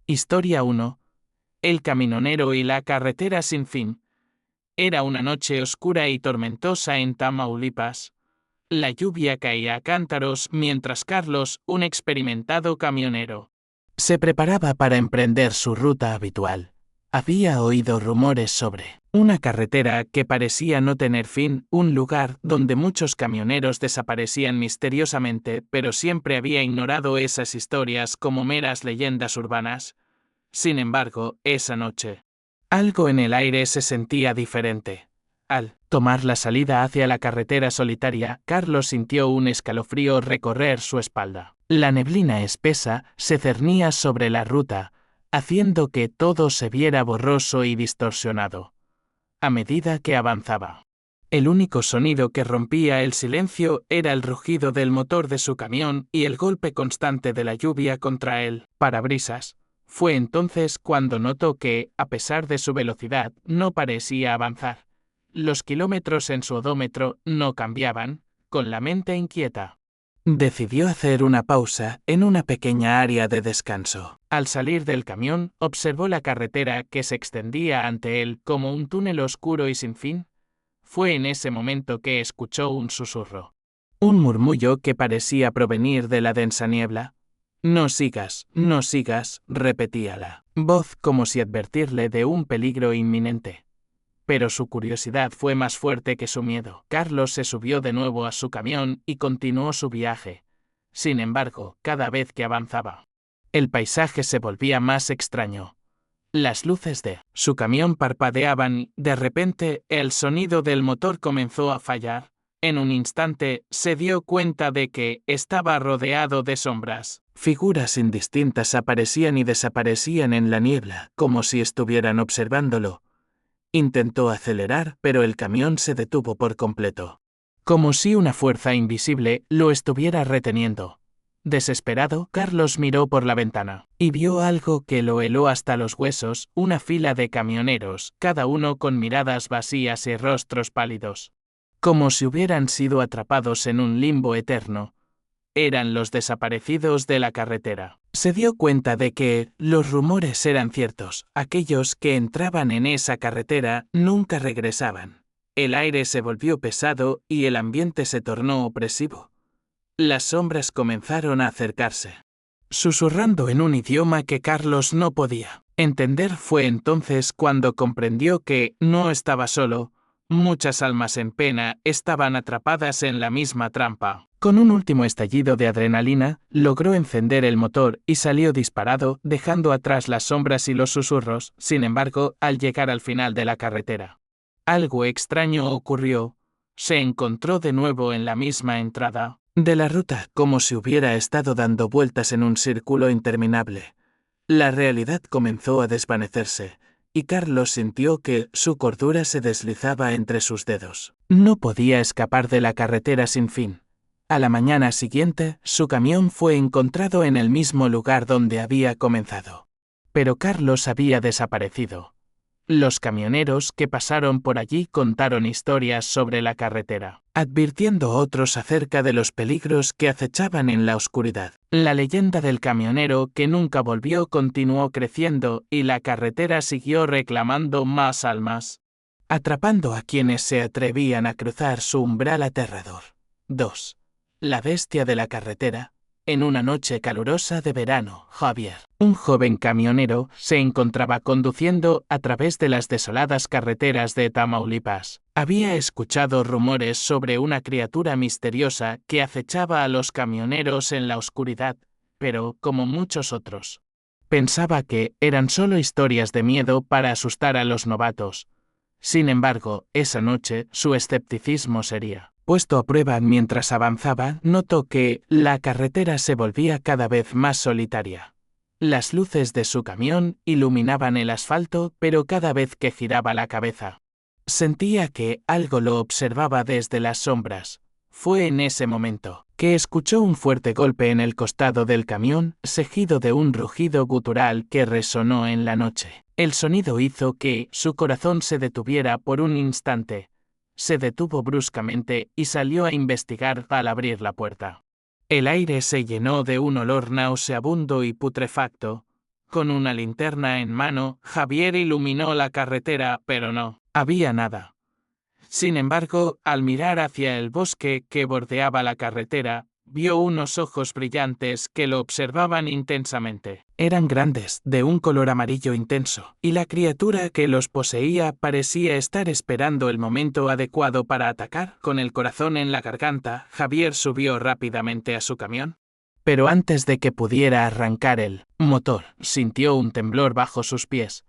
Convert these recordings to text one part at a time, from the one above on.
Historia 1. El camionero y la carretera sin fin. Era una noche oscura y tormentosa en Tamaulipas. La lluvia caía a cántaros mientras Carlos, un experimentado camionero, se preparaba para emprender su ruta habitual. Había oído rumores sobre una carretera que parecía no tener fin, un lugar donde muchos camioneros desaparecían misteriosamente, pero siempre había ignorado esas historias como meras leyendas urbanas. Sin embargo, esa noche, algo en el aire se sentía diferente. Al tomar la salida hacia la carretera solitaria, Carlos sintió un escalofrío recorrer su espalda. La neblina espesa se cernía sobre la ruta, haciendo que todo se viera borroso y distorsionado. A medida que avanzaba, el único sonido que rompía el silencio era el rugido del motor de su camión y el golpe constante de la lluvia contra el parabrisas. Fue entonces cuando notó que, a pesar de su velocidad, no parecía avanzar. Los kilómetros en su odómetro no cambiaban, con la mente inquieta. Decidió hacer una pausa en una pequeña área de descanso. Al salir del camión, observó la carretera que se extendía ante él como un túnel oscuro y sin fin. Fue en ese momento que escuchó un susurro. Un murmullo que parecía provenir de la densa niebla. No sigas, repetía la voz como si advertirle de un peligro inminente. Pero su curiosidad fue más fuerte que su miedo. Carlos se subió de nuevo a su camión y continuó su viaje. Sin embargo, cada vez que avanzaba, el paisaje se volvía más extraño. Las luces de su camión parpadeaban y, de repente, el sonido del motor comenzó a fallar. En un instante, se dio cuenta de que estaba rodeado de sombras. Figuras indistintas aparecían y desaparecían en la niebla, como si estuvieran observándolo. Intentó acelerar, pero el camión se detuvo por completo. Como si una fuerza invisible lo estuviera reteniendo. Desesperado, Carlos miró por la ventana y vio algo que lo heló hasta los huesos, una fila de camioneros, cada uno con miradas vacías y rostros pálidos. Como si hubieran sido atrapados en un limbo eterno. Eran los desaparecidos de la carretera. Se dio cuenta de que los rumores eran ciertos. Aquellos que entraban en esa carretera nunca regresaban. El aire se volvió pesado y el ambiente se tornó opresivo. Las sombras comenzaron a acercarse, susurrando en un idioma que Carlos no podía entender. Fue entonces cuando comprendió que no estaba solo. Muchas almas en pena estaban atrapadas en la misma trampa. Con un último estallido de adrenalina, logró encender el motor y salió disparado, dejando atrás las sombras y los susurros. Sin embargo, al llegar al final de la carretera, algo extraño ocurrió. Se encontró de nuevo en la misma entrada de la ruta, como si hubiera estado dando vueltas en un círculo interminable. La realidad comenzó a desvanecerse, y Carlos sintió que su cordura se deslizaba entre sus dedos. No podía escapar de la carretera sin fin. A la mañana siguiente, su camión fue encontrado en el mismo lugar donde había comenzado. Pero Carlos había desaparecido. Los camioneros que pasaron por allí contaron historias sobre la carretera, advirtiendo a otros acerca de los peligros que acechaban en la oscuridad. La leyenda del camionero que nunca volvió continuó creciendo y la carretera siguió reclamando más almas, atrapando a quienes se atrevían a cruzar su umbral aterrador. 2. La bestia de la carretera. En una noche calurosa de verano, Javier, un joven camionero, se encontraba conduciendo a través de las desoladas carreteras de Tamaulipas. Había escuchado rumores sobre una criatura misteriosa que acechaba a los camioneros en la oscuridad, pero, como muchos otros, pensaba que eran solo historias de miedo para asustar a los novatos. Sin embargo, esa noche su escepticismo sería puesto a prueba. Mientras avanzaba, notó que la carretera se volvía cada vez más solitaria. Las luces de su camión iluminaban el asfalto, pero cada vez que giraba la cabeza, sentía que algo lo observaba desde las sombras. Fue en ese momento que escuchó un fuerte golpe en el costado del camión, seguido de un rugido gutural que resonó en la noche. El sonido hizo que su corazón se detuviera por un instante. Se detuvo bruscamente y salió a investigar al abrir la puerta. El aire se llenó de un olor nauseabundo y putrefacto. Con una linterna en mano, Javier iluminó la carretera, pero no había nada. Sin embargo, al mirar hacia el bosque que bordeaba la carretera, vio unos ojos brillantes que lo observaban intensamente. Eran grandes, de un color amarillo intenso, y la criatura que los poseía parecía estar esperando el momento adecuado para atacar. Con el corazón en la garganta, Javier subió rápidamente a su camión. Pero antes de que pudiera arrancar el motor, sintió un temblor bajo sus pies.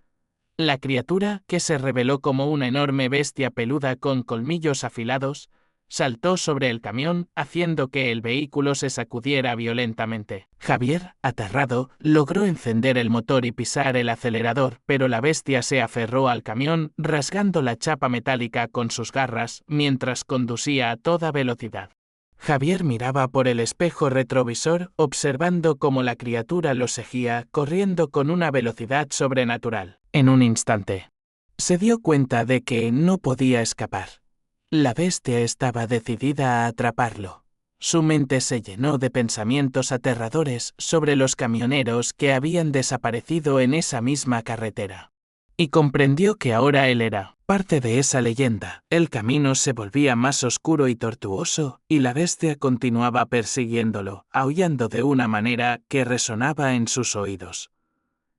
La criatura, que se reveló como una enorme bestia peluda con colmillos afilados, saltó sobre el camión, haciendo que el vehículo se sacudiera violentamente. Javier, aterrado, logró encender el motor y pisar el acelerador, pero la bestia se aferró al camión, rasgando la chapa metálica con sus garras, mientras conducía a toda velocidad. Javier miraba por el espejo retrovisor, observando cómo la criatura lo seguía, corriendo con una velocidad sobrenatural. En un instante, se dio cuenta de que no podía escapar. La bestia estaba decidida a atraparlo. Su mente se llenó de pensamientos aterradores sobre los camioneros que habían desaparecido en esa misma carretera. Y comprendió que ahora él era parte de esa leyenda. El camino se volvía más oscuro y tortuoso, y la bestia continuaba persiguiéndolo, aullando de una manera que resonaba en sus oídos.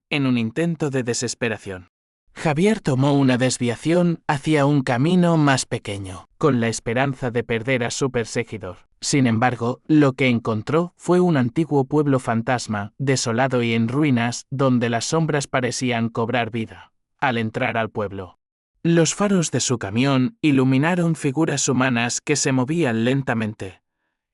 En un intento de desesperación, Javier tomó una desviación hacia un camino más pequeño, con la esperanza de perder a su perseguidor. Sin embargo, lo que encontró fue un antiguo pueblo fantasma, desolado y en ruinas, donde las sombras parecían cobrar vida. Al entrar al pueblo, los faros de su camión iluminaron figuras humanas que se movían lentamente.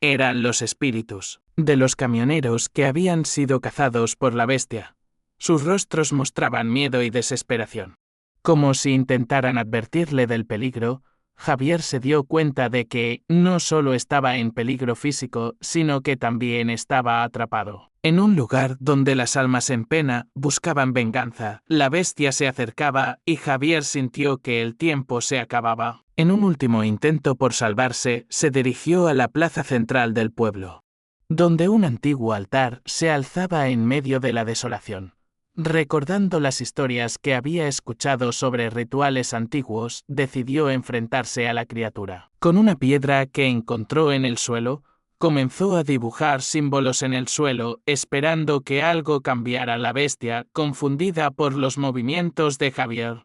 Eran los espíritus de los camioneros que habían sido cazados por la bestia. Sus rostros mostraban miedo y desesperación. Como si intentaran advertirle del peligro, Javier se dio cuenta de que no solo estaba en peligro físico, sino que también estaba atrapado. En un lugar donde las almas en pena buscaban venganza, la bestia se acercaba y Javier sintió que el tiempo se acababa. En un último intento por salvarse, se dirigió a la plaza central del pueblo, donde un antiguo altar se alzaba en medio de la desolación. Recordando las historias que había escuchado sobre rituales antiguos, decidió enfrentarse a la criatura. Con una piedra que encontró en el suelo, comenzó a dibujar símbolos en el suelo, esperando que algo cambiara. La bestia, confundida por los movimientos de Javier,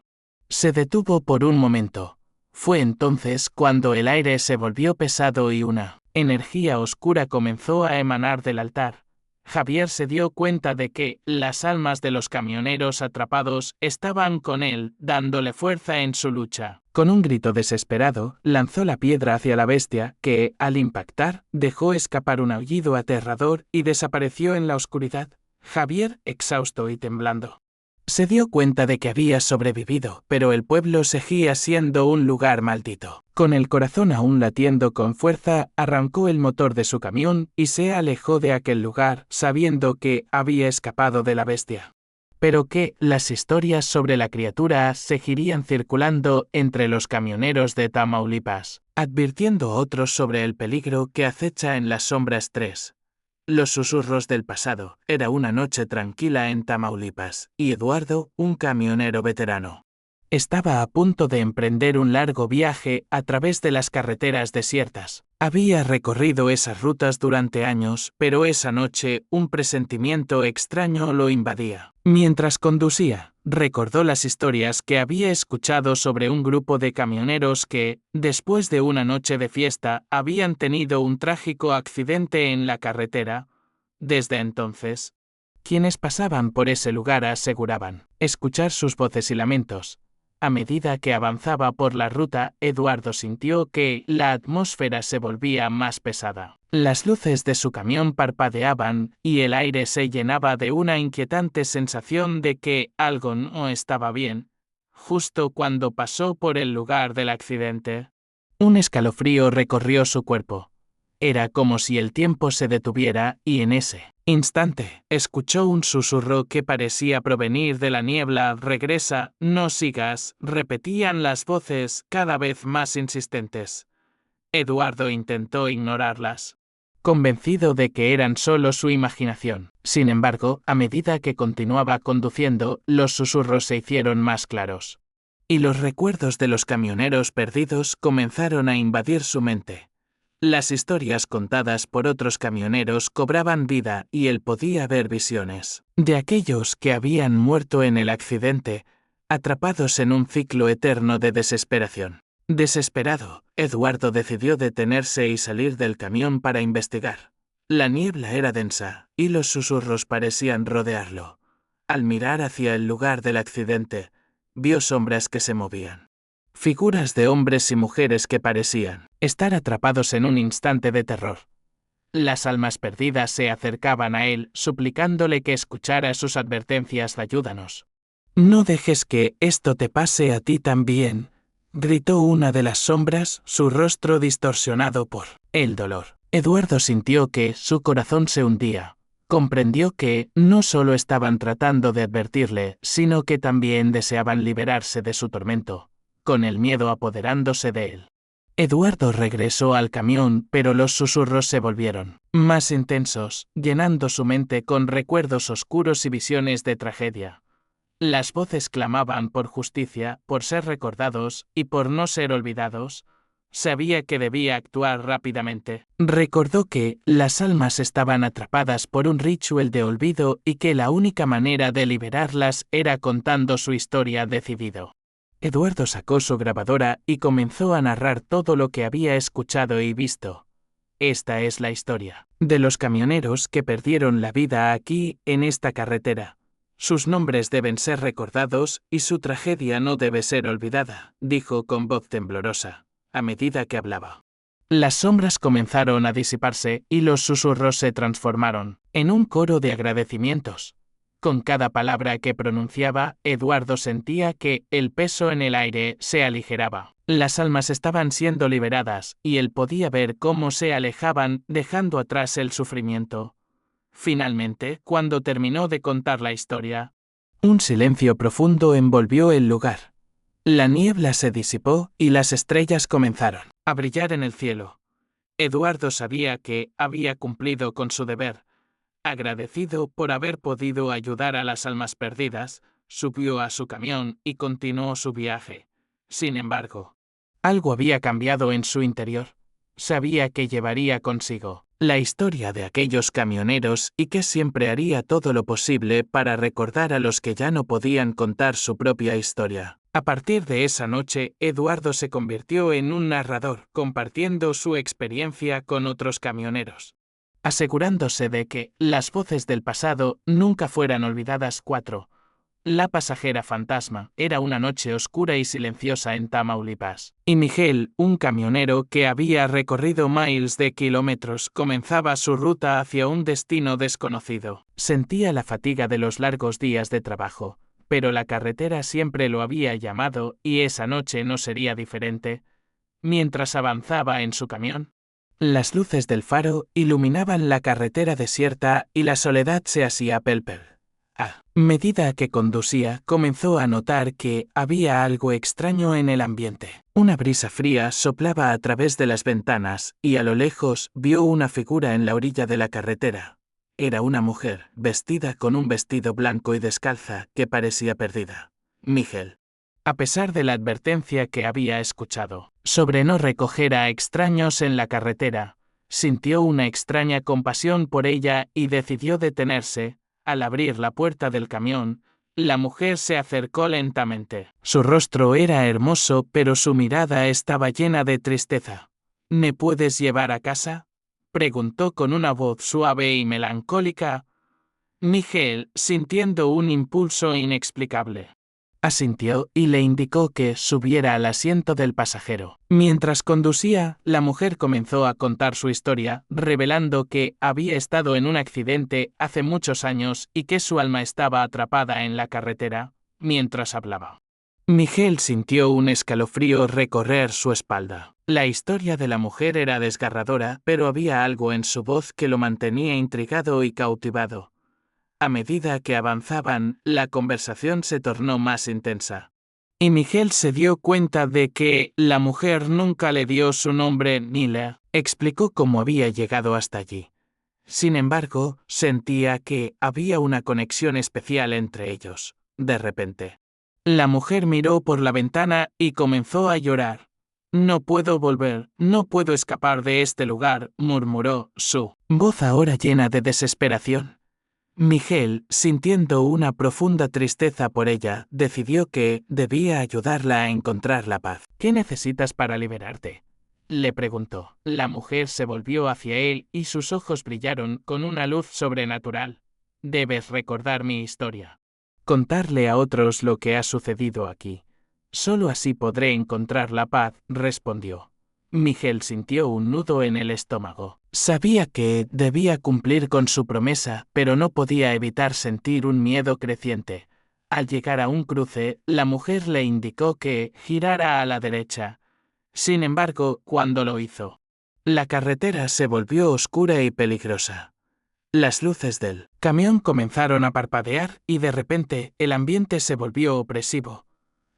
se detuvo por un momento. Fue entonces cuando el aire se volvió pesado y una energía oscura comenzó a emanar del altar. Javier se dio cuenta de que las almas de los camioneros atrapados estaban con él, dándole fuerza en su lucha. Con un grito desesperado, lanzó la piedra hacia la bestia, que, al impactar, dejó escapar un aullido aterrador y desapareció en la oscuridad. Javier, exhausto y temblando, se dio cuenta de que había sobrevivido, pero el pueblo seguía siendo un lugar maldito. Con el corazón aún latiendo con fuerza, arrancó el motor de su camión y se alejó de aquel lugar, sabiendo que había escapado de la bestia. Pero que las historias sobre la criatura seguirían circulando entre los camioneros de Tamaulipas, advirtiendo a otros sobre el peligro que acecha en las sombras. 3. Los susurros del pasado. Era una noche tranquila en Tamaulipas, y Eduardo, un camionero veterano, estaba a punto de emprender un largo viaje a través de las carreteras desiertas. Había recorrido esas rutas durante años, pero esa noche un presentimiento extraño lo invadía. Mientras conducía, recordó las historias que había escuchado sobre un grupo de camioneros que, después de una noche de fiesta, habían tenido un trágico accidente en la carretera. Desde entonces, quienes pasaban por ese lugar aseguraban escuchar sus voces y lamentos. A medida que avanzaba por la ruta, Eduardo sintió que la atmósfera se volvía más pesada. Las luces de su camión parpadeaban y el aire se llenaba de una inquietante sensación de que algo no estaba bien. Justo cuando pasó por el lugar del accidente, un escalofrío recorrió su cuerpo. Era como si el tiempo se detuviera y en ese instante, escuchó un susurro que parecía provenir de la niebla. «Regresa, no sigas», repetían las voces cada vez más insistentes. Eduardo intentó ignorarlas, convencido de que eran solo su imaginación. Sin embargo, a medida que continuaba conduciendo, los susurros se hicieron más claros. Y los recuerdos de los camioneros perdidos comenzaron a invadir su mente. Las historias contadas por otros camioneros cobraban vida y él podía ver visiones de aquellos que habían muerto en el accidente, atrapados en un ciclo eterno de desesperación. Desesperado, Eduardo decidió detenerse y salir del camión para investigar. La niebla era densa, y los susurros parecían rodearlo. Al mirar hacia el lugar del accidente, vio sombras que se movían. Figuras de hombres y mujeres que parecían estar atrapados en un instante de terror. Las almas perdidas se acercaban a él, suplicándole que escuchara sus advertencias de ayúdanos. «No dejes que esto te pase a ti también», gritó una de las sombras, su rostro distorsionado por el dolor. Eduardo sintió que su corazón se hundía. Comprendió que no solo estaban tratando de advertirle, sino que también deseaban liberarse de su tormento, con el miedo apoderándose de él. Eduardo regresó al camión, pero los susurros se volvieron más intensos, llenando su mente con recuerdos oscuros y visiones de tragedia. Las voces clamaban por justicia, por ser recordados y por no ser olvidados. Sabía que debía actuar rápidamente. Recordó que las almas estaban atrapadas por un ritual de olvido y que la única manera de liberarlas era contando su historia decidido. Eduardo sacó su grabadora y comenzó a narrar todo lo que había escuchado y visto. Esta es la historia de los camioneros que perdieron la vida aquí, en esta carretera. Sus nombres deben ser recordados y su tragedia no debe ser olvidada, dijo con voz temblorosa, a medida que hablaba. Las sombras comenzaron a disiparse y los susurros se transformaron en un coro de agradecimientos. Con cada palabra que pronunciaba, Eduardo sentía que el peso en el aire se aligeraba. Las almas estaban siendo liberadas y él podía ver cómo se alejaban, dejando atrás el sufrimiento. Finalmente, cuando terminó de contar la historia, un silencio profundo envolvió el lugar. La niebla se disipó y las estrellas comenzaron a brillar en el cielo. Eduardo sabía que había cumplido con su deber. Agradecido por haber podido ayudar a las almas perdidas, subió a su camión y continuó su viaje. Sin embargo, algo había cambiado en su interior. Sabía que llevaría consigo la historia de aquellos camioneros y que siempre haría todo lo posible para recordar a los que ya no podían contar su propia historia. A partir de esa noche, Eduardo se convirtió en un narrador, compartiendo su experiencia con otros camioneros, asegurándose de que las voces del pasado nunca fueran olvidadas. 4. La pasajera fantasma. Era una noche oscura y silenciosa en Tamaulipas, y Miguel, un camionero que había recorrido miles de kilómetros, comenzaba su ruta hacia un destino desconocido. Sentía la fatiga de los largos días de trabajo, pero la carretera siempre lo había llamado y esa noche no sería diferente. Mientras avanzaba en su camión, las luces del faro iluminaban la carretera desierta y la soledad se hacía pelper. A medida que conducía, comenzó a notar que había algo extraño en el ambiente. Una brisa fría soplaba a través de las ventanas y a lo lejos vio una figura en la orilla de la carretera. Era una mujer, vestida con un vestido blanco y descalza, que parecía perdida. Miguel, a pesar de la advertencia que había escuchado sobre no recoger a extraños en la carretera, sintió una extraña compasión por ella y decidió detenerse. Al abrir la puerta del camión, la mujer se acercó lentamente. Su rostro era hermoso, pero su mirada estaba llena de tristeza. ¿Me puedes llevar a casa?, preguntó con una voz suave y melancólica. Miguel, sintiendo un impulso inexplicable, asintió y le indicó que subiera al asiento del pasajero. Mientras conducía, la mujer comenzó a contar su historia, revelando que había estado en un accidente hace muchos años y que su alma estaba atrapada en la carretera. Mientras hablaba, Miguel sintió un escalofrío recorrer su espalda. La historia de la mujer era desgarradora, pero había algo en su voz que lo mantenía intrigado y cautivado. A medida que avanzaban, la conversación se tornó más intensa. Y Miguel se dio cuenta de que la mujer nunca le dio su nombre ni le explicó cómo había llegado hasta allí. Sin embargo, sentía que había una conexión especial entre ellos. De repente, la mujer miró por la ventana y comenzó a llorar. No puedo volver, no puedo escapar de este lugar, murmuró, su voz ahora llena de desesperación. Miguel, sintiendo una profunda tristeza por ella, decidió que debía ayudarla a encontrar la paz. ¿Qué necesitas para liberarte?, le preguntó. La mujer se volvió hacia él y sus ojos brillaron con una luz sobrenatural. Debes recordar mi historia. Contarle a otros lo que ha sucedido aquí. Solo así podré encontrar la paz, respondió. Miguel sintió un nudo en el estómago. Sabía que debía cumplir con su promesa, pero no podía evitar sentir un miedo creciente. Al llegar a un cruce, la mujer le indicó que girara a la derecha. Sin embargo, cuando lo hizo, la carretera se volvió oscura y peligrosa. Las luces del camión comenzaron a parpadear y de repente el ambiente se volvió opresivo.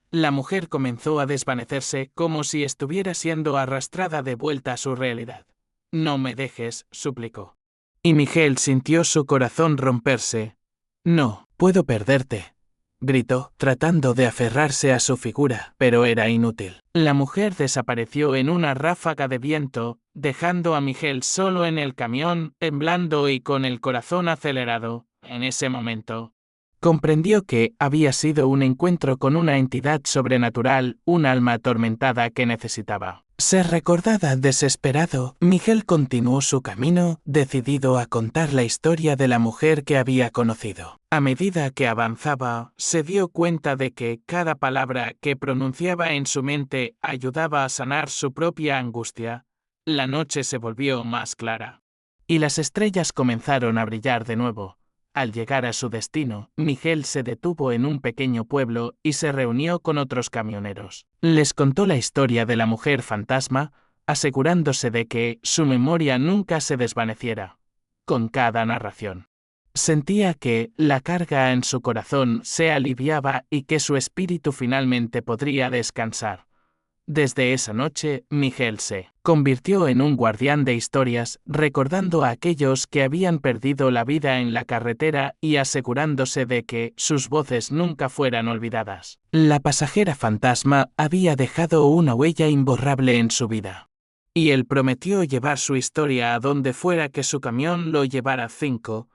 La mujer comenzó a desvanecerse como si estuviera siendo arrastrada de vuelta a su realidad. No me dejes, suplicó. Y Miguel sintió su corazón romperse. No, puedo perderte, gritó, tratando de aferrarse a su figura, pero era inútil. La mujer desapareció en una ráfaga de viento, dejando a Miguel solo en el camión, temblando y con el corazón acelerado. En ese momento, comprendió que había sido un encuentro con una entidad sobrenatural, un alma atormentada que necesitaba ser recordada. Desesperado, Miguel continuó su camino, decidido a contar la historia de la mujer que había conocido. A medida que avanzaba, se dio cuenta de que cada palabra que pronunciaba en su mente ayudaba a sanar su propia angustia. La noche se volvió más clara, y las estrellas comenzaron a brillar de nuevo. Al llegar a su destino, Miguel se detuvo en un pequeño pueblo y se reunió con otros camioneros. Les contó la historia de la mujer fantasma, asegurándose de que su memoria nunca se desvaneciera. Con cada narración, sentía que la carga en su corazón se aliviaba y que su espíritu finalmente podría descansar. Desde esa noche, Miguel se convirtió en un guardián de historias, recordando a aquellos que habían perdido la vida en la carretera y asegurándose de que sus voces nunca fueran olvidadas. La pasajera fantasma había dejado una huella imborrable en su vida. Y él prometió llevar su historia a donde fuera que su camión lo llevara. 5.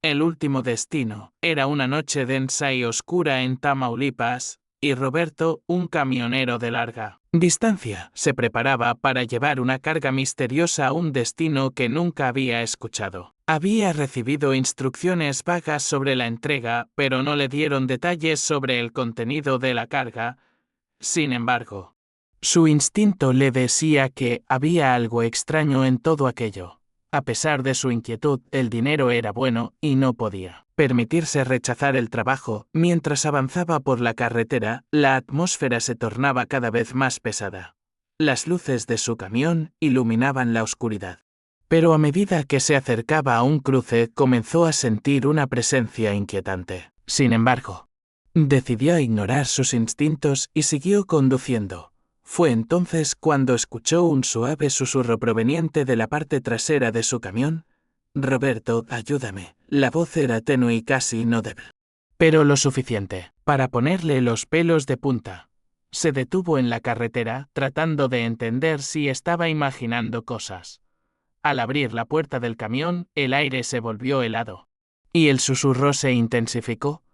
El último destino era una noche densa y oscura en Tamaulipas, y Roberto, un camionero de larga distancia, se preparaba para llevar una carga misteriosa a un destino que nunca había escuchado. Había recibido instrucciones vagas sobre la entrega, pero no le dieron detalles sobre el contenido de la carga. Sin embargo, su instinto le decía que había algo extraño en todo aquello. A pesar de su inquietud, el dinero era bueno y no podía permitirse rechazar el trabajo. Mientras avanzaba por la carretera, la atmósfera se tornaba cada vez más pesada. Las luces de su camión iluminaban la oscuridad. Pero a medida que se acercaba a un cruce, comenzó a sentir una presencia inquietante. Sin embargo, decidió ignorar sus instintos y siguió conduciendo. Fue entonces cuando escuchó un suave susurro proveniente de la parte trasera de su camión. «Roberto, ayúdame». La voz era tenue y casi inaudible, pero lo suficiente para ponerle los pelos de punta. Se detuvo en la carretera, tratando de entender si estaba imaginando cosas. Al abrir la puerta del camión, el aire se volvió helado, y el susurro se intensificó.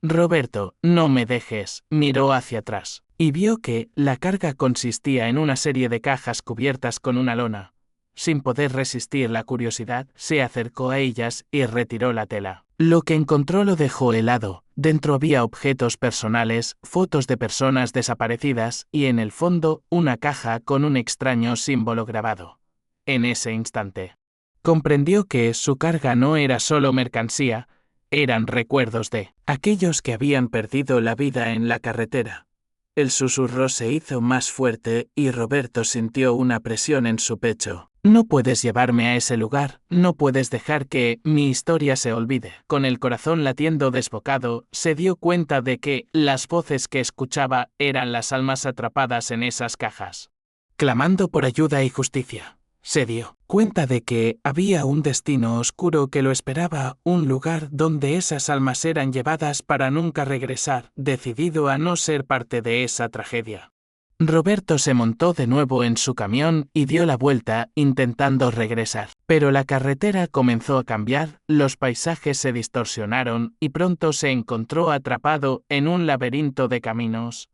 «Roberto, no me dejes». Miró hacia atrás y vio que la carga consistía en una serie de cajas cubiertas con una lona. Sin poder resistir la curiosidad, se acercó a ellas y retiró la tela. Lo que encontró lo dejó helado. Dentro había objetos personales, fotos de personas desaparecidas y en el fondo una caja con un extraño símbolo grabado. En ese instante, comprendió que su carga no era solo mercancía, eran recuerdos de aquellos que habían perdido la vida en la carretera. El susurro se hizo más fuerte y Roberto sintió una presión en su pecho. «No puedes llevarme a ese lugar, no puedes dejar que mi historia se olvide». Con el corazón latiendo desbocado, se dio cuenta de que las voces que escuchaba eran las almas atrapadas en esas cajas, clamando por ayuda y justicia. Se dio cuenta de que había un destino oscuro que lo esperaba, un lugar donde esas almas eran llevadas para nunca regresar, decidido a no ser parte de esa tragedia. Roberto se montó de nuevo en su camión y dio la vuelta, intentando regresar. Pero la carretera comenzó a cambiar, los paisajes se distorsionaron y pronto se encontró atrapado en un laberinto de caminos.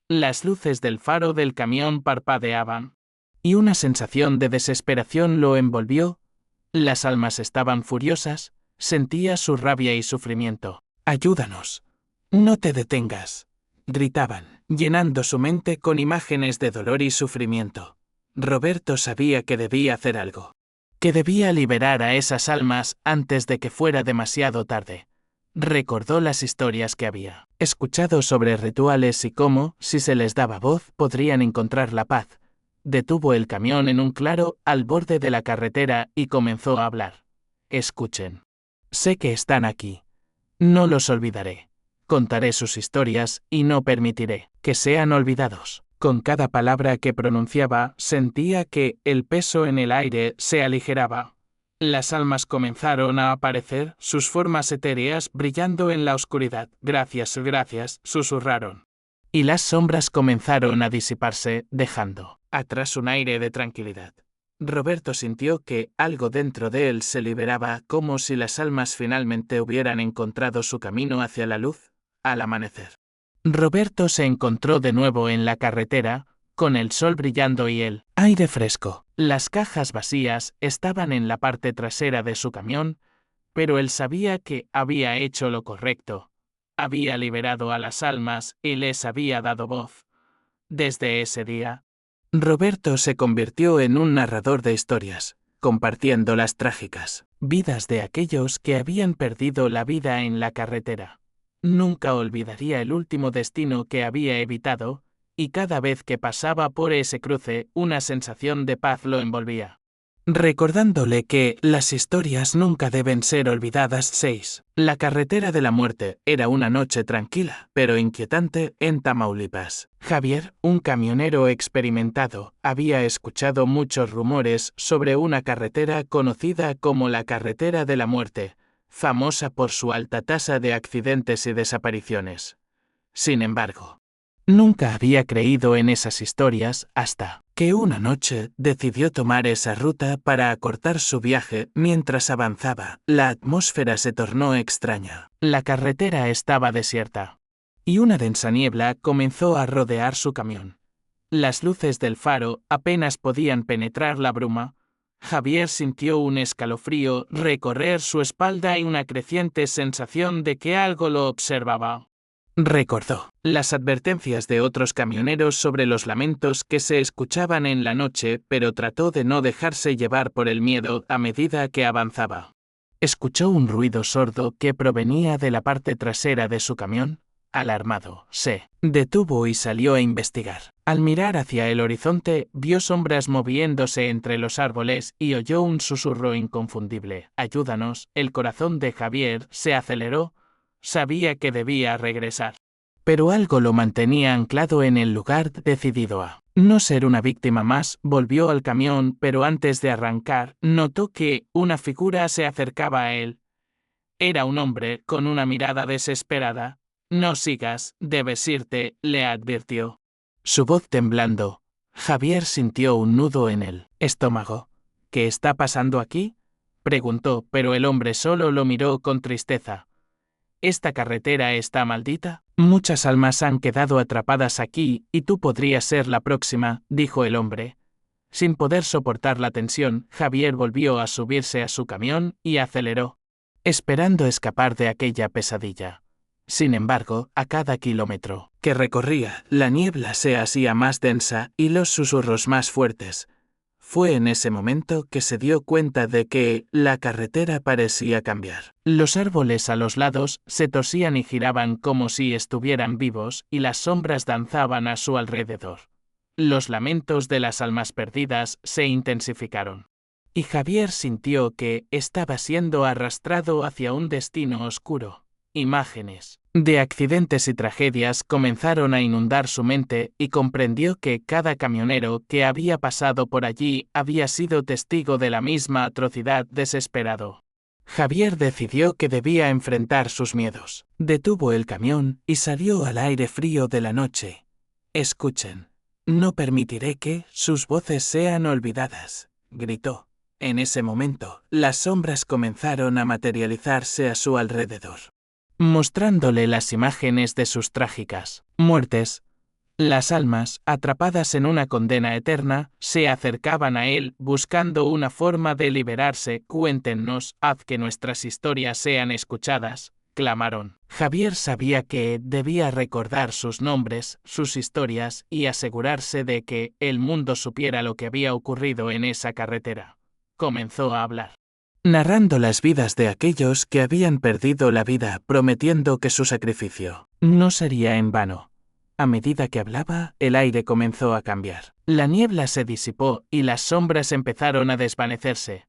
Las luces del faro del camión parpadeaban, y una sensación de desesperación lo envolvió. Las almas estaban furiosas, sentía su rabia y sufrimiento. «Ayúdanos. No te detengas», gritaban, llenando su mente con imágenes de dolor y sufrimiento. Roberto sabía que debía hacer algo, que debía liberar a esas almas antes de que fuera demasiado tarde. Recordó las historias que había escuchado sobre rituales y cómo, si se les daba voz, podrían encontrar la paz. Detuvo el camión en un claro al borde de la carretera y comenzó a hablar. «Escuchen. Sé que están aquí. No los olvidaré. Contaré sus historias y no permitiré que sean olvidados». Con cada palabra que pronunciaba, sentía que el peso en el aire se aligeraba. Las almas comenzaron a aparecer, sus formas etéreas brillando en la oscuridad. «Gracias, gracias», susurraron. Y las sombras comenzaron a disiparse, dejando atrás un aire de tranquilidad. Roberto sintió que algo dentro de él se liberaba, como si las almas finalmente hubieran encontrado su camino hacia la luz, al amanecer. Roberto se encontró de nuevo en la carretera, con el sol brillando y el aire fresco. Las cajas vacías estaban en la parte trasera de su camión, pero él sabía que había hecho lo correcto. Había liberado a las almas y les había dado voz. Desde ese día, Roberto se convirtió en un narrador de historias, compartiendo las trágicas vidas de aquellos que habían perdido la vida en la carretera. Nunca olvidaría el último destino que había evitado, y cada vez que pasaba por ese cruce, una sensación de paz lo envolvía. Recordándole que las historias nunca deben ser olvidadas. 6. La carretera de la muerte era una noche tranquila, pero inquietante, en Tamaulipas. Javier, un camionero experimentado, había escuchado muchos rumores sobre una carretera conocida como la carretera de la muerte, famosa por su alta tasa de accidentes y desapariciones. Sin embargo, nunca había creído en esas historias hasta que una noche decidió tomar esa ruta para acortar su viaje. Mientras avanzaba, la atmósfera se tornó extraña. La carretera estaba desierta, y una densa niebla comenzó a rodear su camión. Las luces del faro apenas podían penetrar la bruma. Javier sintió un escalofrío recorrer su espalda y una creciente sensación de que algo lo observaba. Recordó las advertencias de otros camioneros sobre los lamentos que se escuchaban en la noche, pero trató de no dejarse llevar por el miedo a medida que avanzaba. Escuchó un ruido sordo que provenía de la parte trasera de su camión. Alarmado, se detuvo y salió a investigar. Al mirar hacia el horizonte, vio sombras moviéndose entre los árboles y oyó un susurro inconfundible. «Ayúdanos». El corazón de Javier se aceleró. Sabía que debía regresar, pero algo lo mantenía anclado en el lugar, decidido a no ser una víctima más. Volvió al camión, pero antes de arrancar, notó que una figura se acercaba a él. Era un hombre con una mirada desesperada. «No sigas, debes irte», le advirtió. Su voz temblando, Javier sintió un nudo en el estómago. «¿Qué está pasando aquí?», preguntó, pero el hombre solo lo miró con tristeza. «¿Esta carretera está maldita? Muchas almas han quedado atrapadas aquí, y tú podrías ser la próxima», dijo el hombre. Sin poder soportar la tensión, Javier volvió a subirse a su camión y aceleró, esperando escapar de aquella pesadilla. Sin embargo, a cada kilómetro que recorría, la niebla se hacía más densa y los susurros más fuertes. Fue en ese momento que se dio cuenta de que la carretera parecía cambiar. Los árboles a los lados se torcían y giraban como si estuvieran vivos, y las sombras danzaban a su alrededor. Los lamentos de las almas perdidas se intensificaron, y Javier sintió que estaba siendo arrastrado hacia un destino oscuro, Imágenes de accidentes y tragedias comenzaron a inundar su mente y comprendió que cada camionero que había pasado por allí había sido testigo de la misma atrocidad desesperado. Javier decidió que debía enfrentar sus miedos. Detuvo el camión y salió al aire frío de la noche. «Escuchen. No permitiré que sus voces sean olvidadas», gritó. En ese momento, las sombras comenzaron a materializarse a su alrededor, mostrándole las imágenes de sus trágicas muertes. Las almas, atrapadas en una condena eterna, se acercaban a él buscando una forma de liberarse. «Cuéntenos, haz que nuestras historias sean escuchadas», clamaron. Javier sabía que debía recordar sus nombres, sus historias y asegurarse de que el mundo supiera lo que había ocurrido en esa carretera. Comenzó a hablar, narrando las vidas de aquellos que habían perdido la vida, prometiendo que su sacrificio no sería en vano. A medida que hablaba, el aire comenzó a cambiar. La niebla se disipó y las sombras empezaron a desvanecerse.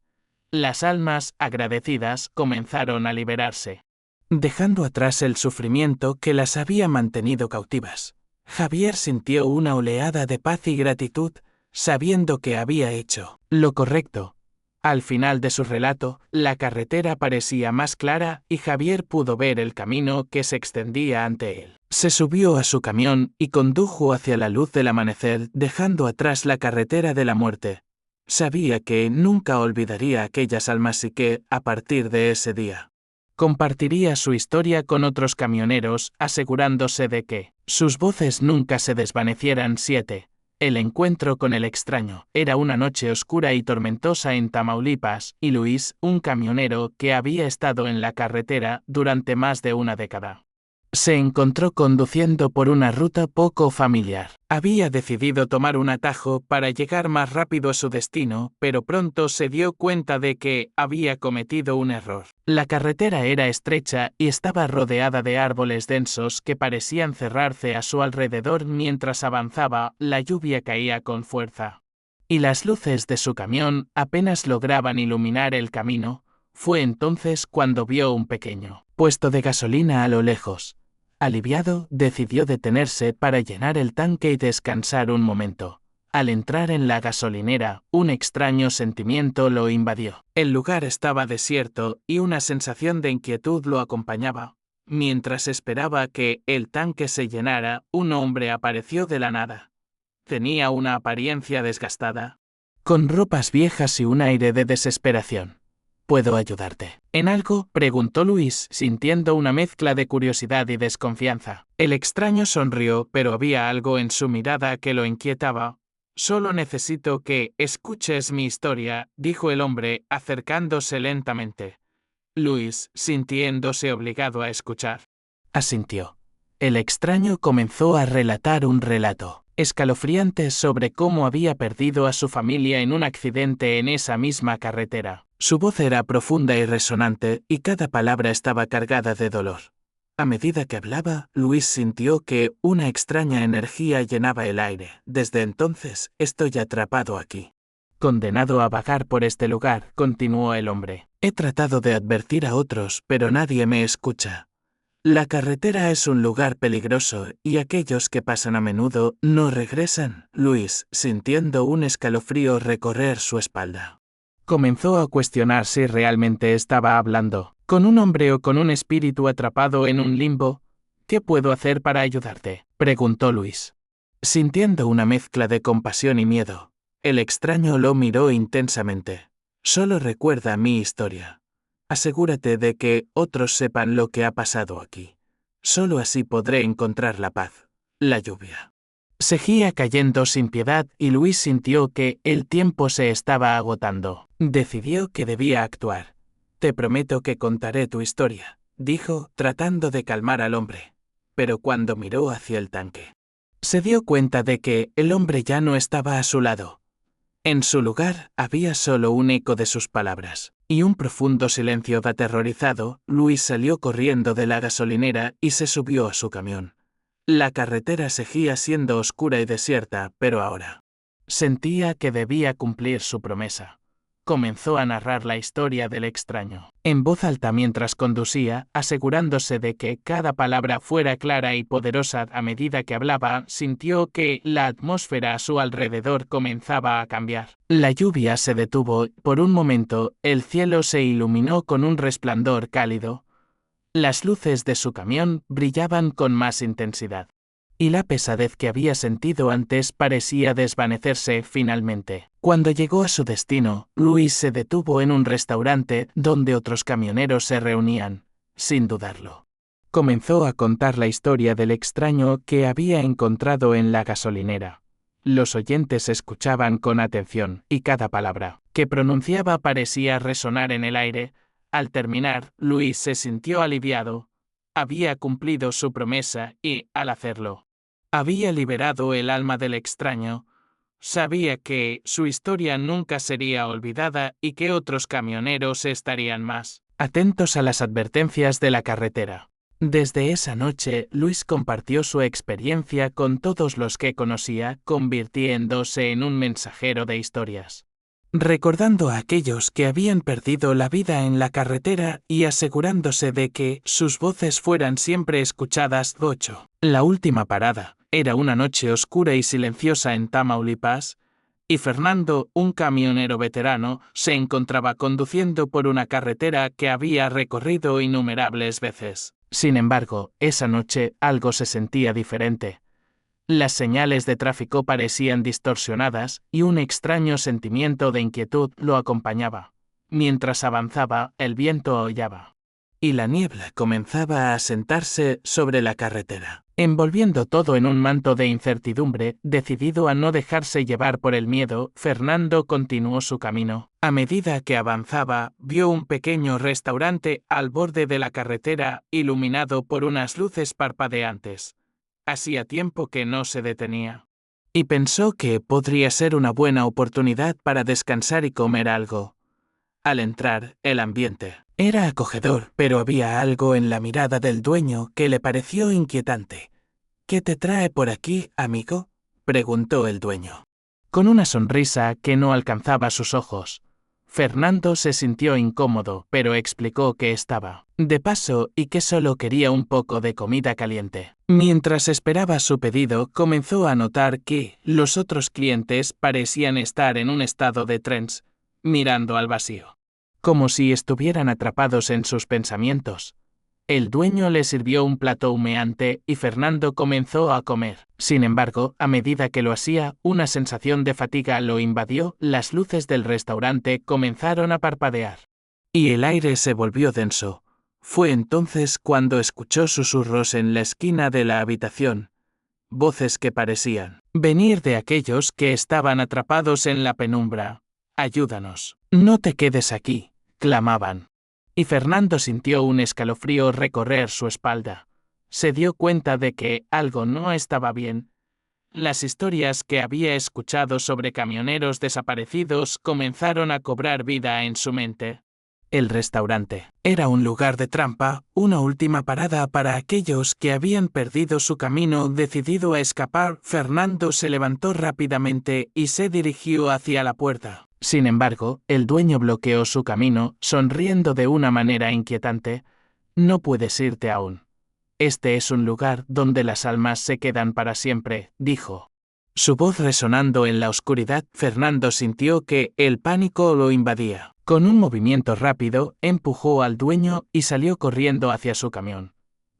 Las almas, agradecidas, comenzaron a liberarse, dejando atrás el sufrimiento que las había mantenido cautivas. Javier sintió una oleada de paz y gratitud, sabiendo que había hecho lo correcto. Al final de su relato, la carretera parecía más clara y Javier pudo ver el camino que se extendía ante él. Se subió a su camión y condujo hacia la luz del amanecer, dejando atrás la carretera de la muerte. Sabía que nunca olvidaría aquellas almas y que, a partir de ese día, compartiría su historia con otros camioneros, asegurándose de que sus voces nunca se desvanecieran. 7. El encuentro con el extraño. Era una noche oscura y tormentosa en Tamaulipas, y Luis, un camionero que había estado en la carretera durante más de una década, se encontró conduciendo por una ruta poco familiar. Había decidido tomar un atajo para llegar más rápido a su destino, pero pronto se dio cuenta de que había cometido un error. La carretera era estrecha y estaba rodeada de árboles densos que parecían cerrarse a su alrededor mientras avanzaba. La lluvia caía con fuerza, y las luces de su camión apenas lograban iluminar el camino. Fue entonces cuando vio un pequeño puesto de gasolina a lo lejos. Aliviado, decidió detenerse para llenar el tanque y descansar un momento. Al entrar en la gasolinera, un extraño sentimiento lo invadió. El lugar estaba desierto y una sensación de inquietud lo acompañaba. Mientras esperaba que el tanque se llenara, un hombre apareció de la nada. Tenía una apariencia desgastada, con ropas viejas y un aire de desesperación. ¿Puedo ayudarte en algo?, preguntó Luis, sintiendo una mezcla de curiosidad y desconfianza. El extraño sonrió, pero había algo en su mirada que lo inquietaba. «Solo necesito que escuches mi historia», dijo el hombre, acercándose lentamente. Luis, sintiéndose obligado a escuchar, asintió. El extraño comenzó a relatar un relato escalofriante sobre cómo había perdido a su familia en un accidente en esa misma carretera. Su voz era profunda y resonante, y cada palabra estaba cargada de dolor. A medida que hablaba, Luis sintió que una extraña energía llenaba el aire. «Desde entonces, estoy atrapado aquí, condenado a vagar por este lugar», continuó el hombre. «He tratado de advertir a otros, pero nadie me escucha. La carretera es un lugar peligroso y aquellos que pasan a menudo no regresan». Luis, sintiendo un escalofrío recorrer su espalda, comenzó a cuestionar si realmente estaba hablando con un hombre o con un espíritu atrapado en un limbo. «¿Qué puedo hacer para ayudarte?», preguntó Luis, sintiendo una mezcla de compasión y miedo. El extraño lo miró intensamente. «Solo recuerda mi historia. Asegúrate de que otros sepan lo que ha pasado aquí. Solo así podré encontrar la paz». La lluvia seguía cayendo sin piedad y Luis sintió que el tiempo se estaba agotando. Decidió que debía actuar. «Te prometo que contaré tu historia», dijo, tratando de calmar al hombre. Pero cuando miró hacia el tanque, se dio cuenta de que el hombre ya no estaba a su lado. En su lugar, había solo un eco de sus palabras y un profundo silencio. Aterrorizado, Luis salió corriendo de la gasolinera y se subió a su camión. La carretera seguía siendo oscura y desierta, pero ahora sentía que debía cumplir su promesa. comenzó a narrar la historia del extraño, en voz alta mientras conducía, asegurándose de que cada palabra fuera clara y poderosa. A medida que hablaba, sintió que la atmósfera a su alrededor comenzaba a cambiar. La lluvia se detuvo. Por un momento, el cielo se iluminó con un resplandor cálido. Las luces de su camión brillaban con más intensidad, y la pesadez que había sentido antes parecía desvanecerse finalmente. Cuando llegó a su destino, Luis se detuvo en un restaurante donde otros camioneros se reunían, sin dudarlo. Comenzó a contar la historia del extraño que había encontrado en la gasolinera. Los oyentes escuchaban con atención, y cada palabra que pronunciaba parecía resonar en el aire. Al terminar, Luis se sintió aliviado. Había cumplido su promesa y, al hacerlo, había liberado el alma del extraño. Sabía que su historia nunca sería olvidada y que otros camioneros estarían más atentos a las advertencias de la carretera. Desde esa noche, Luis compartió su experiencia con todos los que conocía, convirtiéndose en un mensajero de historias, recordando a aquellos que habían perdido la vida en la carretera y asegurándose de que sus voces fueran siempre escuchadas. 8. La última parada era una noche oscura y silenciosa en Tamaulipas, y Fernando, un camionero veterano, se encontraba conduciendo por una carretera que había recorrido innumerables veces. Sin embargo, esa noche algo se sentía diferente. Las señales de tráfico parecían distorsionadas y un extraño sentimiento de inquietud lo acompañaba. Mientras avanzaba, el viento aullaba, y la niebla comenzaba a asentarse sobre la carretera, envolviendo todo en un manto de incertidumbre. Decidido a no dejarse llevar por el miedo, Fernando continuó su camino. A medida que avanzaba, vio un pequeño restaurante al borde de la carretera, iluminado por unas luces parpadeantes. Hacía tiempo que no se detenía, y pensó que podría ser una buena oportunidad para descansar y comer algo. Al entrar, el ambiente era acogedor, pero había algo en la mirada del dueño que le pareció inquietante. ¿Qué te trae por aquí, amigo?, preguntó el dueño, con una sonrisa que no alcanzaba sus ojos. Fernando se sintió incómodo, pero explicó que estaba de paso y que solo quería un poco de comida caliente. Mientras esperaba su pedido, comenzó a notar que los otros clientes parecían estar en un estado de trance, mirando al vacío, como si estuvieran atrapados en sus pensamientos. El dueño le sirvió un plato humeante y Fernando comenzó a comer. Sin embargo, a medida que lo hacía, una sensación de fatiga lo invadió. Las luces del restaurante comenzaron a parpadear, y el aire se volvió denso. Fue entonces cuando escuchó susurros en la esquina de la habitación, voces que parecían venir de aquellos que estaban atrapados en la penumbra. «Ayúdanos. No te quedes aquí», clamaban. Y Fernando sintió un escalofrío recorrer su espalda. Se dio cuenta de que algo no estaba bien. Las historias que había escuchado sobre camioneros desaparecidos comenzaron a cobrar vida en su mente. El restaurante era un lugar de trampa, una última parada para aquellos que habían perdido su camino. Decidido a escapar, Fernando se levantó rápidamente y se dirigió hacia la puerta. Sin embargo, el dueño bloqueó su camino, sonriendo de una manera inquietante. «No puedes irte aún. Este es un lugar donde las almas se quedan para siempre», dijo. Su voz resonando en la oscuridad, Fernando sintió que el pánico lo invadía. Con un movimiento rápido, empujó al dueño y salió corriendo hacia su camión.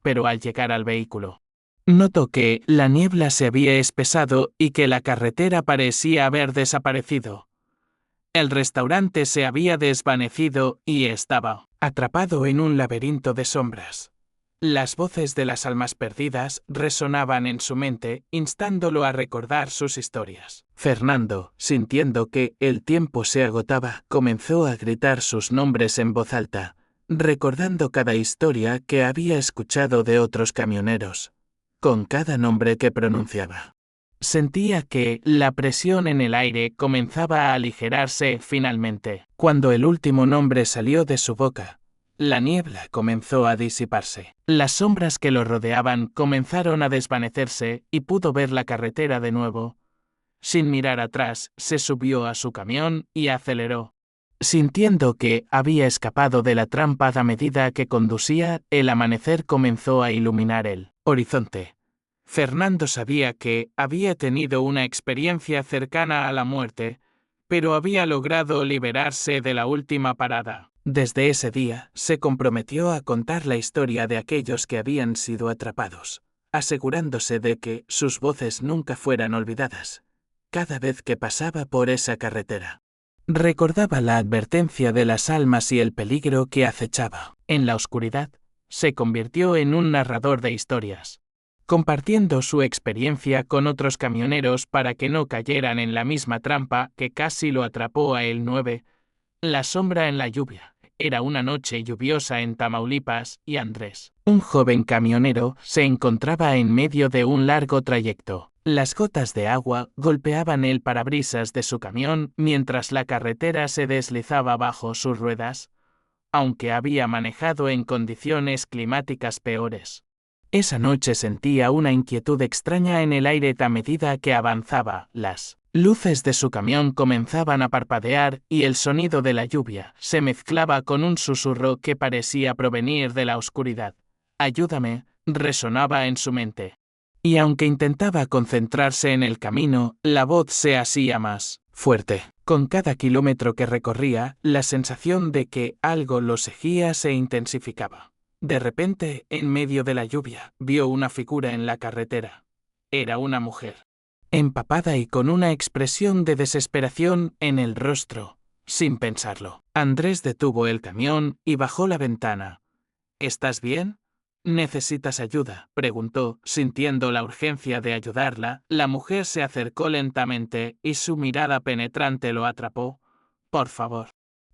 Pero al llegar al vehículo, notó que la niebla se había espesado y que la carretera parecía haber desaparecido. El restaurante se había desvanecido y estaba atrapado en un laberinto de sombras. Las voces de las almas perdidas resonaban en su mente, instándolo a recordar sus historias. Fernando, sintiendo que el tiempo se agotaba, comenzó a gritar sus nombres en voz alta, recordando cada historia que había escuchado de otros camioneros. Con cada nombre que pronunciaba, sentía que la presión en el aire comenzaba a aligerarse finalmente. Cuando el último nombre salió de su boca, la niebla comenzó a disiparse. Las sombras que lo rodeaban comenzaron a desvanecerse y pudo ver la carretera de nuevo. Sin mirar atrás, se subió a su camión y aceleró. Sintiendo que había escapado de la trampa a medida que conducía, el amanecer comenzó a iluminar el horizonte. Fernando sabía que había tenido una experiencia cercana a la muerte, pero había logrado liberarse de la última parada. Desde ese día, se comprometió a contar la historia de aquellos que habían sido atrapados, asegurándose de que sus voces nunca fueran olvidadas, cada vez que pasaba por esa carretera. Recordaba la advertencia de las almas y el peligro que acechaba. En la oscuridad, se convirtió en un narrador de historias, compartiendo su experiencia con otros camioneros para que no cayeran en la misma trampa que casi lo atrapó a él. 9. La sombra en la lluvia. Era una noche lluviosa en Tamaulipas y Andrés, un joven camionero, se encontraba en medio de un largo trayecto. Las gotas de agua golpeaban el parabrisas de su camión mientras la carretera se deslizaba bajo sus ruedas, aunque había manejado en condiciones climáticas peores. Esa noche sentía una inquietud extraña en el aire a medida que avanzaba. Las luces de su camión comenzaban a parpadear y el sonido de la lluvia se mezclaba con un susurro que parecía provenir de la oscuridad. «Ayúdame», resonaba en su mente. Y aunque intentaba concentrarse en el camino, la voz se hacía más fuerte. Con cada kilómetro que recorría, la sensación de que algo lo seguía se intensificaba. De repente, en medio de la lluvia, vio una figura en la carretera. Era una mujer, empapada y con una expresión de desesperación en el rostro. Sin pensarlo, Andrés detuvo el camión y bajó la ventana. «¿Estás bien? ¿Necesitas ayuda?», preguntó, sintiendo la urgencia de ayudarla. La mujer se acercó lentamente y su mirada penetrante lo atrapó. «Por favor,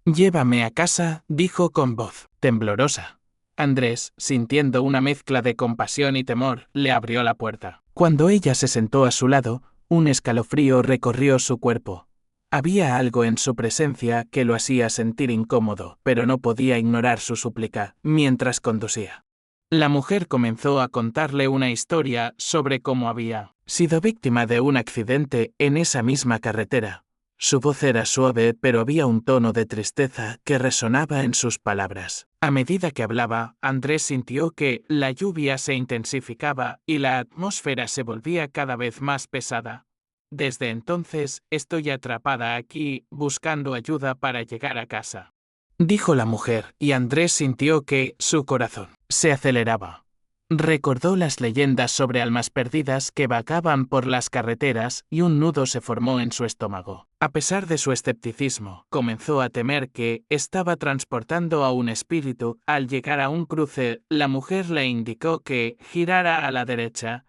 llévame a casa», dijo con voz temblorosa. Andrés, sintiendo una mezcla de compasión y temor, le abrió la puerta. Cuando ella se sentó a su lado, un escalofrío recorrió su cuerpo. Había algo en su presencia que lo hacía sentir incómodo, pero no podía ignorar su súplica mientras conducía. La mujer comenzó a contarle una historia sobre cómo había sido víctima de un accidente en esa misma carretera. Su voz era suave, pero había un tono de tristeza que resonaba en sus palabras. A medida que hablaba, Andrés sintió que la lluvia se intensificaba y la atmósfera se volvía cada vez más pesada. «Desde entonces, estoy atrapada aquí, buscando ayuda para llegar a casa», dijo la mujer, y Andrés sintió que su corazón se aceleraba. Recordó las leyendas sobre almas perdidas que vagaban por las carreteras y un nudo se formó en su estómago. A pesar de su escepticismo, comenzó a temer que estaba transportando a un espíritu. Al llegar a un cruce, la mujer le indicó que girara a la derecha.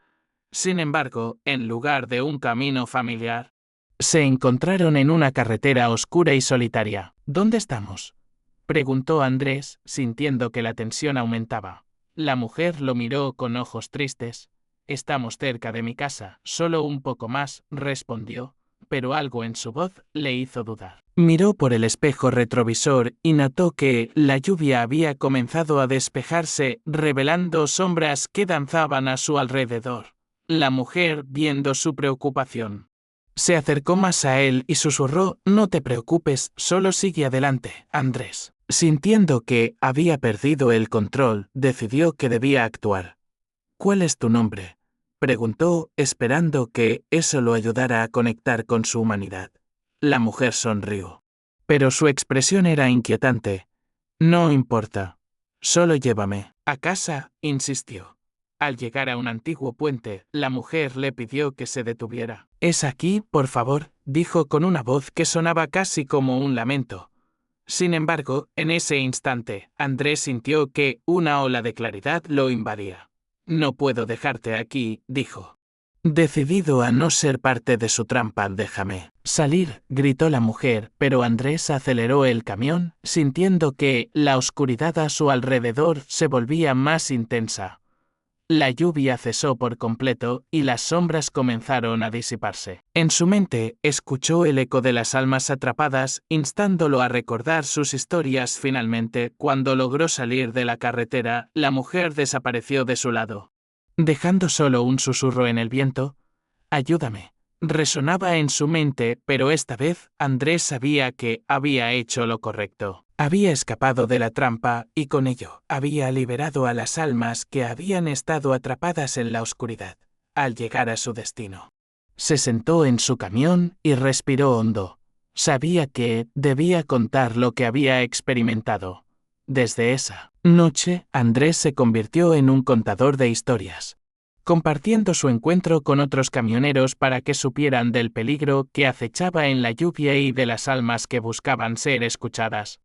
Sin embargo, en lugar de un camino familiar, se encontraron en una carretera oscura y solitaria. «¿Dónde estamos?», preguntó Andrés, sintiendo que la tensión aumentaba. La mujer lo miró con ojos tristes. «Estamos cerca de mi casa, solo un poco más», respondió, pero algo en su voz le hizo dudar. Miró por el espejo retrovisor y notó que la lluvia había comenzado a despejarse, revelando sombras que danzaban a su alrededor. La mujer, viendo su preocupación, se acercó más a él y susurró: «No te preocupes, solo sigue adelante, Andrés». Sintiendo que había perdido el control, decidió que debía actuar. «¿Cuál es tu nombre?», preguntó, esperando que eso lo ayudara a conectar con su humanidad. La mujer sonrió, pero su expresión era inquietante. «No importa. Solo llévame a casa», insistió. Al llegar a un antiguo puente, la mujer le pidió que se detuviera. «¿Es aquí, por favor?», dijo con una voz que sonaba casi como un lamento. Sin embargo, en ese instante, Andrés sintió que una ola de claridad lo invadía. «No puedo dejarte aquí», dijo. Decidido a no ser parte de su trampa. «Déjame salir», gritó la mujer, pero Andrés aceleró el camión, sintiendo que la oscuridad a su alrededor se volvía más intensa. La lluvia cesó por completo y las sombras comenzaron a disiparse. En su mente, escuchó el eco de las almas atrapadas, instándolo a recordar sus historias. Finalmente, cuando logró salir de la carretera, la mujer desapareció de su lado, dejando solo un susurro en el viento. «Ayúdame», Resonaba en su mente, pero esta vez Andrés sabía que había hecho lo correcto. Había escapado de la trampa y con ello había liberado a las almas que habían estado atrapadas en la oscuridad, al llegar a su destino. Se sentó en su camión y respiró hondo. Sabía que debía contar lo que había experimentado. Desde esa noche, Andrés se convirtió en un contador de historias, compartiendo su encuentro con otros camioneros para que supieran del peligro que acechaba en la lluvia y de las almas que buscaban ser escuchadas.